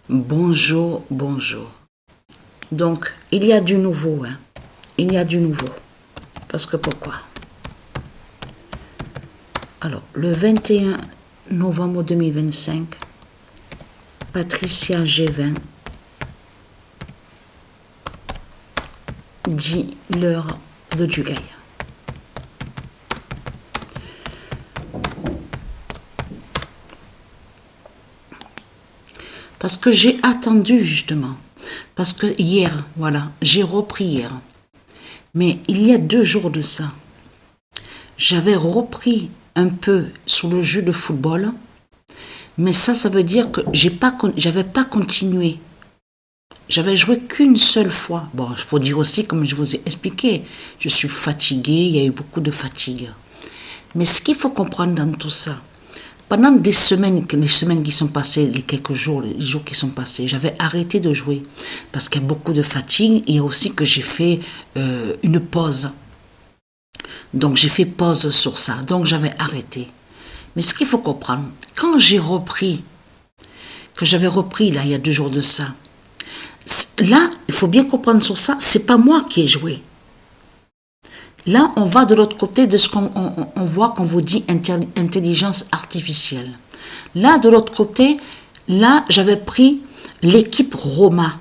Bonjour, bonjour. Donc, il y a du nouveau, hein. Il y a du nouveau. Parce que pourquoi? Alors, le 21 novembre 2025, Patricia Gévin dit l'heure de Dugaya. Parce que j'ai attendu justement. Parce que hier, voilà, j'ai repris hier. Mais il y a 2 jours de ça, j'avais repris un peu sur le jeu de football. Mais ça veut dire que j'avais pas continué. J'avais joué qu'une seule fois. Bon, il faut dire aussi, comme je vous ai expliqué, je suis fatiguée, il y a eu beaucoup de fatigue. Mais ce qu'il faut comprendre dans tout ça, pendant les semaines qui sont passées, les quelques jours, les jours qui sont passés, j'avais arrêté de jouer parce qu'il y a beaucoup de fatigue et aussi que j'ai fait une pause. Donc j'ai fait pause sur ça, donc j'avais arrêté. Mais ce qu'il faut comprendre, quand j'ai repris, que j'avais repris là il y a 2 jours de ça, là il faut bien comprendre sur ça, c'est pas moi qui ai joué. Là, on va de l'autre côté de ce qu'on voit quand vous dit intelligence artificielle. Là, de l'autre côté, là, j'avais pris l'équipe Roma.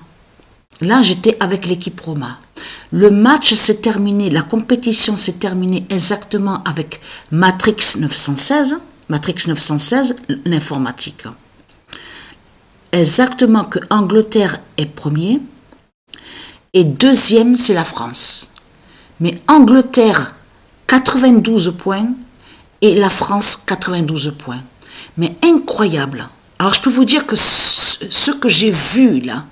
Là, j'étais avec l'équipe Roma. Le match s'est terminé, la compétition s'est terminée exactement avec Matrix 916, l'informatique. Exactement que Angleterre est premier et deuxième, c'est la France. Mais Angleterre, 92 points et la France, 92 points. Mais incroyable. Alors, je peux vous dire que ce que j'ai vu là,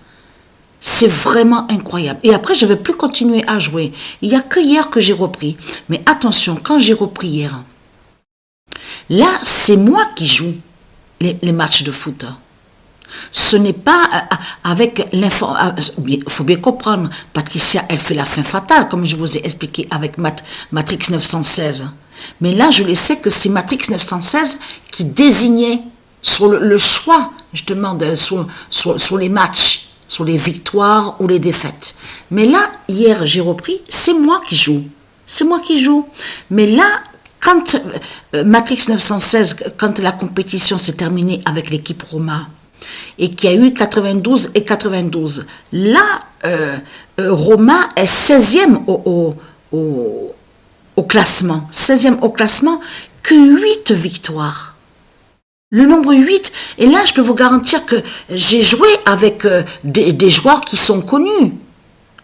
c'est vraiment incroyable. Et après, je n'avais plus continué à jouer. Il n'y a que hier que j'ai repris. Mais attention, quand j'ai repris hier, là, c'est moi qui joue les matchs de foot. Ce n'est pas avec l'info. Il faut bien comprendre, Patricia, elle fait la fin fatale, comme je vous ai expliqué avec Matrix 916. Mais là, je le sais que c'est Matrix 916 qui désignait sur le choix, justement, sur les matchs, sur les victoires ou les défaites. Mais là, hier, j'ai repris, c'est moi qui joue. C'est moi qui joue. Mais là, quand Matrix 916, quand la compétition s'est terminée avec l'équipe Roma, et qu'il y a eu 92 et 92. Là, Roma est 16e au classement. 16e au classement, que 8 victoires. Le nombre 8. Et là, je peux vous garantir que j'ai joué avec des joueurs qui sont connus.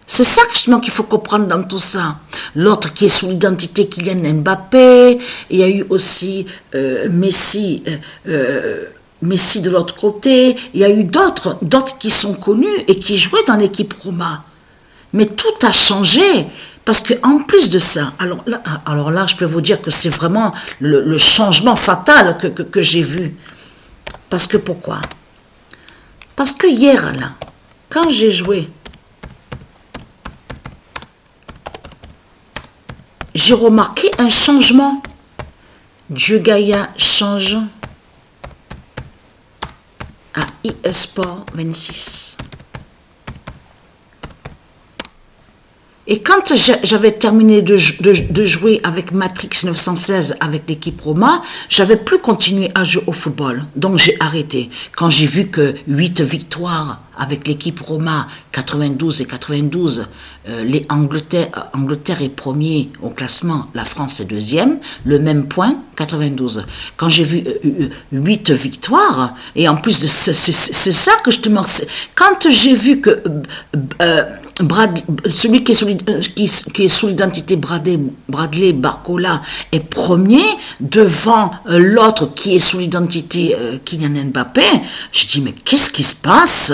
C'est ça justement qu'il faut comprendre dans tout ça. L'autre qui est sous l'identité Kylian Mbappé. Il y a eu aussi Messi... Messi de l'autre côté, il y a eu d'autres qui sont connus et qui jouaient dans l'équipe Roma. Mais tout a changé, parce qu'en plus de ça, alors là, je peux vous dire que c'est vraiment le changement fatal que j'ai vu. Parce que pourquoi? Parce que hier, là, quand j'ai joué, j'ai remarqué un changement. Dugaya change à eSport 26. Et quand j'avais terminé de jouer avec Matrix 916 avec l'équipe Roma, j'avais plus continué à jouer au football. Donc j'ai arrêté. Quand j'ai vu que 8 victoires avec l'équipe Roma, 92 et 92, Angleterre est premier au classement, la France est deuxième, le même point, 92. Quand j'ai vu 8 victoires, et en plus de c'est ça que je te mentionne. Quand j'ai vu que celui qui est sous l'identité Bradley Barcola est premier devant l'autre qui est sous l'identité Kylian Mbappé, je dis mais qu'est-ce qui se passe?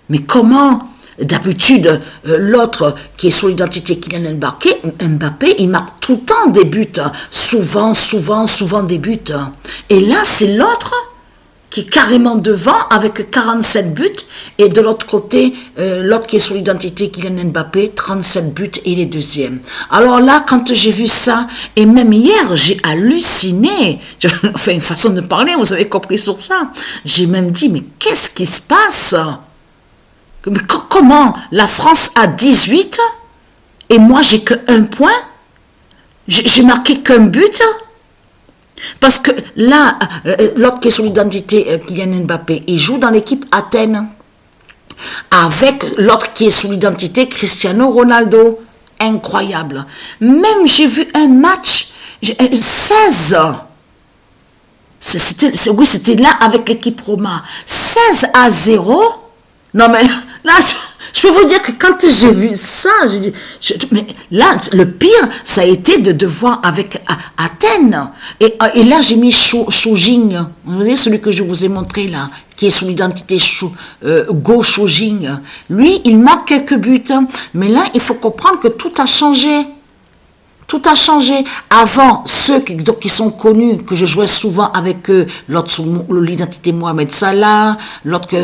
Mais comment? D'habitude, l'autre qui est sous l'identité Kylian Mbappé, il marque tout le temps des buts, souvent des buts. Et là, c'est l'autre qui est carrément devant avec 47 buts, et de l'autre côté, l'autre qui est sur l'identité, Kylian Mbappé, 37 buts, et il est deuxième. Alors là, quand j'ai vu ça, et même hier, j'ai halluciné, enfin, une façon de parler, vous avez compris sur ça, j'ai même dit, mais qu'est-ce qui se passe? Comment la France a 18 et moi j'ai que 1 point? J'ai marqué qu'un but? Parce que là, l'autre qui est sur l'identité, Kylian Mbappé, il joue dans l'équipe Athènes avec l'autre qui est sur l'identité, Cristiano Ronaldo. Incroyable. Même j'ai vu un match, 16. Oui, c'était là avec l'équipe Roma. 16-0. Non mais là, je peux vous dire que quand j'ai vu ça, j'ai dit, mais là, le pire, ça a été de voir avec Athènes. Et là, j'ai mis Shojing, vous voyez, celui que je vous ai montré là, qui est sous l'identité Go Shojing. Lui, il marque quelques buts, mais là, il faut comprendre que tout a changé. Tout a changé. Avant, ceux qui sont connus, que je jouais souvent avec eux, l'autre sous l'identité Mohamed Salah, l'autre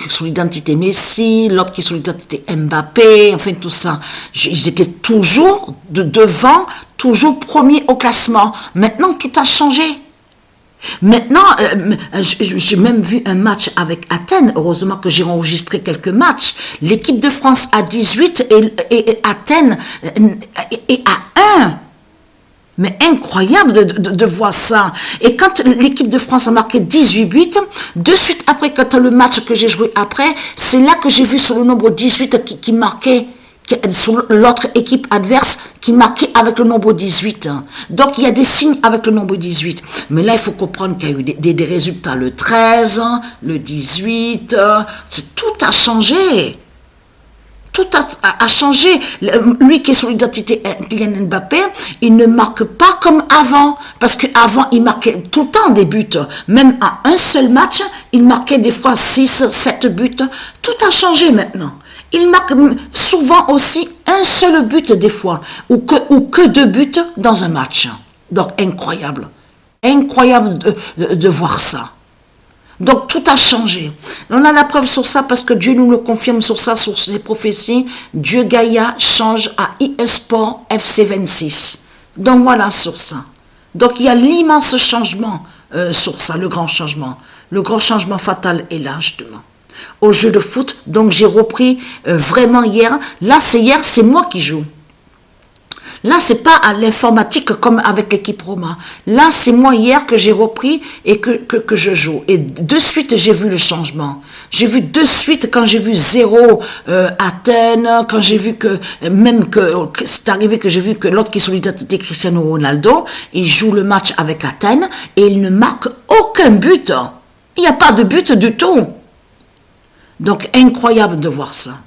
sous l'identité Messi, l'autre qui est sous l'identité Mbappé, enfin tout ça. Ils étaient toujours devant, toujours premiers au classement. Maintenant, tout a changé. Maintenant, j'ai même vu un match avec Athènes. Heureusement que j'ai enregistré quelques matchs. L'équipe de France a 18 et Athènes est à 1. Mais incroyable de voir ça. Et quand l'équipe de France a marqué 18 buts, de suite après, quand le match que j'ai joué après, c'est là que j'ai vu sur le nombre 18 qui marquait, sur l'autre équipe adverse qui marquait avec le nombre 18. Donc il y a des signes avec le nombre 18. Mais là, il faut comprendre qu'il y a eu des résultats le 13, le 18, tout a changé. Tout a changé. Lui qui est sur l'identité Kylian Mbappé, il ne marque pas comme avant. Parce qu'avant, il marquait tout le temps des buts. Même à un seul match, il marquait des fois 6, 7 buts. Tout a changé maintenant. Il marque souvent aussi un seul but des fois, ou que 2 buts dans un match. Donc incroyable. Incroyable de voir ça. Donc tout a changé. On a la preuve sur ça parce que Dieu nous le confirme sur ça, sur ses prophéties. Dieu Gaïa change à eSport FC26. Donc voilà sur ça. Donc il y a l'immense changement sur ça, le grand changement. Le grand changement fatal est là justement. Au jeu de foot, donc j'ai repris vraiment hier. Là c'est moi qui joue. Là, c'est pas à l'informatique comme avec l'équipe Roma. Là, c'est moi hier que j'ai repris et que je joue. Et de suite, j'ai vu le changement. J'ai vu de suite quand j'ai vu 0 Athènes, quand j'ai vu que c'est arrivé que j'ai vu que l'autre qui est sur l'identité Cristiano Ronaldo, il joue le match avec Athènes et il ne marque aucun but. Il n'y a pas de but du tout. Donc, incroyable de voir ça.